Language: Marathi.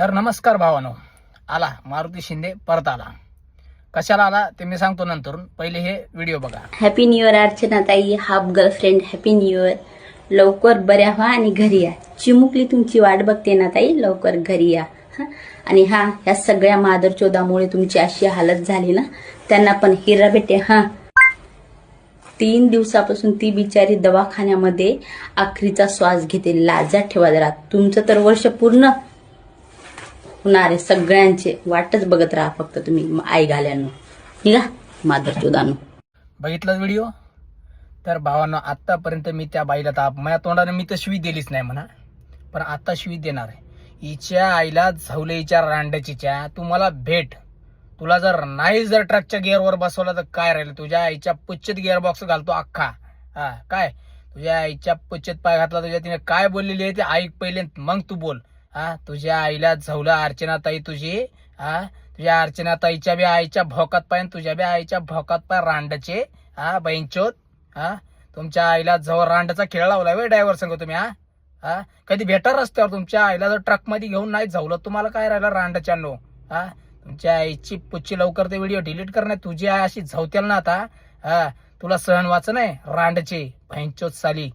तर नमस्कार भावानो, आला मारुती शिंदे परत आला. कशाला आला ते मी सांगतो नंतर. पहिले हे व्हिडिओ बघा. हॅपी न्यू इयर अर्चना ताई, half girlfriend. Happy new year. लवकर बऱ्या व्हा आणि घरी या. चिमुकली तुमची वाट बघते ना ताई, लवकर घरी या. आणि ह्या सगळ्या मादरचोदामुळे तुमची अशी हालत झाली ना, त्यांना पण हिरा भेटे. 3 दिवसापासून ती बिचारी दवाखान्यामध्ये आखरीचा श्वास घेते. लाजात ठेवा जरा. तुमचं तर वर्ष पूर्ण होणार आहे. सगळ्यांचे वाटच बघत राहा फक्त तुम्ही आई घाल्यानं. निघा मादरचोदानं. बघितलं व्हिडिओ. तर भावांनो, आतापर्यंत मी त्या बाईला माझ्या तोंडाने मी तर शिवी दिलीच नाही म्हणा, पण आता शिवी देणार आहे. हिच्या आईला झवले हिच्या रांडचीच्या. तुम्हाला भेट. तुला जर नाही जर ट्रकच्या गिअरवर बसवलं तर काय राहिलं? तुझ्या आईच्या पुच्छेत गिअर बॉक्स घालतो अख्खा. काय तुझ्या आईच्या पुच्छेत पाय घातला? तुझ्या तिने काय बोललेली आहे ते ऐक पहिले, मग तू बोल. तुझ्या आईला झवलं अर्चनाताई तुझी. तुझ्या अर्चनाताईच्या बी आईच्या भोकात पाय, तुझ्या बी आईच्या भोकात पाय रांडचे. बैंचोत. तुमच्या आईला जवळ रांडचा खेळ लावलाय वे ड्रायव्हर संग तुम्ही. कधी भेटा रस्त्यावर? तुमच्या आईला जर ट्रक मध्ये घेऊन नाही झवलं, तुम्हाला काय राहिलं रांडच्या नो? तुमच्या आईची पुच्ची लवकर ते व्हिडिओ डिलीट करणार. तुझी आई अशी झवतेल ना आता, तुला सहन वाच नाही रांडचे बैंचोत साली.